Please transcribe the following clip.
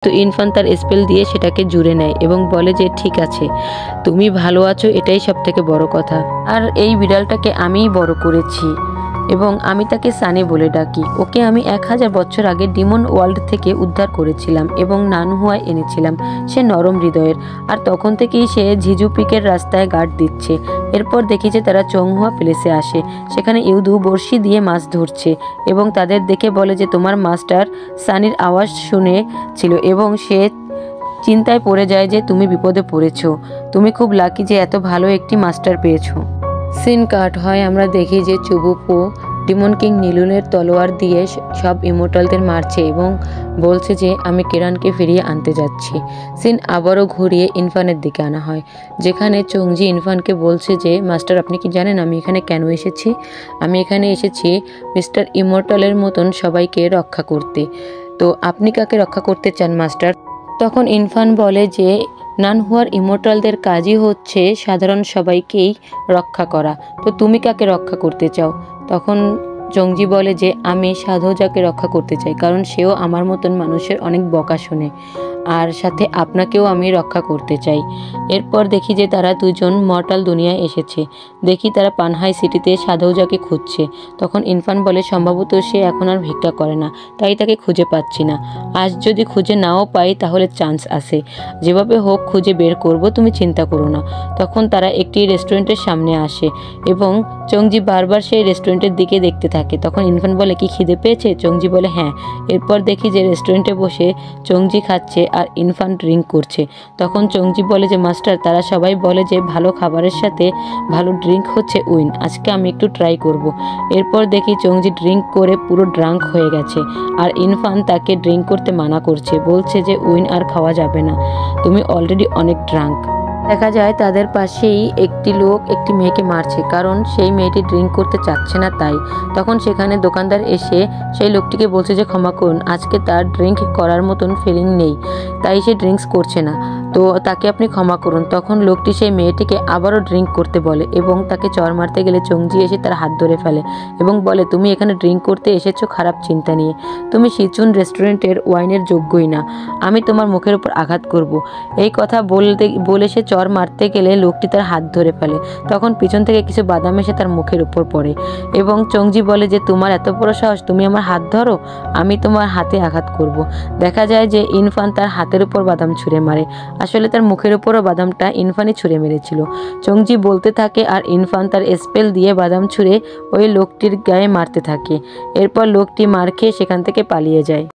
তো ইরফান তার স্পেল দিয়ে সেটাকে জুড়ে নেয় এবং বলে যে ঠিক আছে, তুমি ভালো আছো, এটাই সব থেকে বড় কথা। আর এই বিড়ালটাকে আমিই বড় করেছি এবং আমি তাকে সানি বলে ডাকি। ওকে আমি 1000 বছর আগে ডিমন ওয়ার্ল্ড থেকে উদ্ধার করেছিলাম এবং নানহুয়ায় এনেছিলাম। সে নরম হৃদয়ের, আর তখন থেকেই সে ঝিঝু পিকের রাস্তায় গার্ড দিচ্ছে। এরপর দেখি যে তারা চংহুয়া প্লেসে আসে। সেখানে ইউদু বড়শি দিয়ে মাছ ধরছে এবং তাদের দেখে বলে যে তোমার মাস্টার সানির আওয়াজ শুনেছিল এবং সে চিন্তায় পড়ে যায় যে তুমি বিপদে পড়েছো। তুমি খুব লাকি যে এত ভালো একটি মাস্টার পেয়েছো। সিন কাট হয়, আমরা দেখি যে চুবুপো ডিমন কিং নিলুনের তলোয়ার দিয়ে সব ইমোর্টালদের মারছে এবং বলছে যে আমি কিরানকে ফিরিয়ে আনতে যাচ্ছি। সিন আবারও ঘুরিয়ে ইরফানের দিকে আনা হয়, যেখানে চংজি ইরফানকে বলছে যে মাস্টার, আপনি কি জানেন আমি এখানে কেন এসেছি? আমি এখানে এসেছি মিস্টার ইমোর্টালের মতন সবাইকে রক্ষা করতে। তো আপনি কাকে রক্ষা করতে চান মাস্টার? তখন ইরফান বলে যে নানহুয়ার ইমোর্টালদের কাজই হচ্ছে সাধারণ সবাইকেই রক্ষা করা, তো তুমি কাকে রক্ষা করতে চাও? তখন চংজি বলে যে আমি সাধুজাকে রক্ষা করতে চাই, কারণ সেও আমার মতন মানুষের অনেক বকা শোনে, আর সাথে আপনাকেও আমি রক্ষা করতে চাই। এরপর দেখি যে তারা দুজন মর্টাল দুনিয়ায় এসেছে। দেখি তারা পানহাই সিটিতে সাধুজাকে খুঁজছে। তখন ইরফান বলে সম্ভবত সে এখন আর ভিক্ষা করে না, তাই তাকে খুঁজে পাচ্ছি না। আজ যদি খুঁজে নাও পাই তাহলে চান্স আছে, যেভাবে হোক খুঁজে বের করব, তুমি চিন্তা করো না। তখন তারা একটি রেস্টুরেন্টের সামনে আসে এবং চংজি বারবার সেই রেস্টুরেন্টের দিকে দেখতে থাকে। তখন ইরফান বলে কি খিদে পেয়েছে? চংজি বলে হ্যাঁ। এরপর দেখি যে রেস্টুরেন্টে বসে চংজি খাচ্ছে আর ইরফান ড্রিঙ্ক করছে। তখন চংজি বলে যে মাস্টার, তারা সবাই বলে যে ভালো খাবারের সাথে ভালো ড্রিঙ্ক হচ্ছে উইন, আজকে আমি একটু ট্রাই করব। এরপর দেখি চংজি ড্রিঙ্ক করে পুরো ড্রাঙ্ক হয়ে গেছে আর ইরফান তাকে ড্রিঙ্ক করতে মানা করছে, বলছে যে উইন আর খাওয়া যাবে না, তুমি অলরেডি অনেক ড্রাঙ্ক। দেখা যায় তাদের পাশেই একটি লোক একটি মেয়েকে মারছে, কারণ সেই মেয়েটি ড্রিঙ্ক করতে চাচ্ছে না তাই। তখন সেখানে দোকানদার এসে সেই লোকটিকে বলছে যে ক্ষমা করুন, আজকে তার ড্রিঙ্ক করার মতন ফিলিং নেই, তাই সে ড্রিঙ্কস করছে না, তো তাকে আপনি ক্ষমা করুন। তখন লোকটি সেই মেয়েটিকে আবারও ড্রিঙ্ক করতে বলে এবং তাকে চর মারতে গেলে চংজি এসে তার হাত ধরে ফেলে এবং বলে তুমি এখানে ড্রিঙ্ক করতে এসেছো খারাপ চিন্তা নিয়ে, তুমি সিচুন রেস্টুরেন্টের ওয়াইনের যোগ্যই না, আমি তোমার মুখের উপর আঘাত করব। এই কথা বলে সে চর মারতে গেলে লোকটি তার হাত ধরে ফেলে। তখন পিছন থেকে কিছু বাদাম এসে তার মুখের উপর পড়ে এবং চংজি বলে যে তোমার এত বড় সাহস, তুমি আমার হাত ধরো, আমি তোমার হাতে আঘাত করব। দেখা যায় যে ইরফান তার হাতের উপর বাদাম ছুঁড়ে মারে, আসলে তার মুখের উপরও বাদামটা ইরফানই ছুঁড়ে মেরেছিল। চংজি বলতে থাকে আর ইরফান তার স্পেল দিয়ে বাদাম ছুঁড়ে ওই লোকটির গায়ে মারতে থাকে। এরপর লোকটি মার খেয়ে সেখান থেকে পালিয়ে যায়।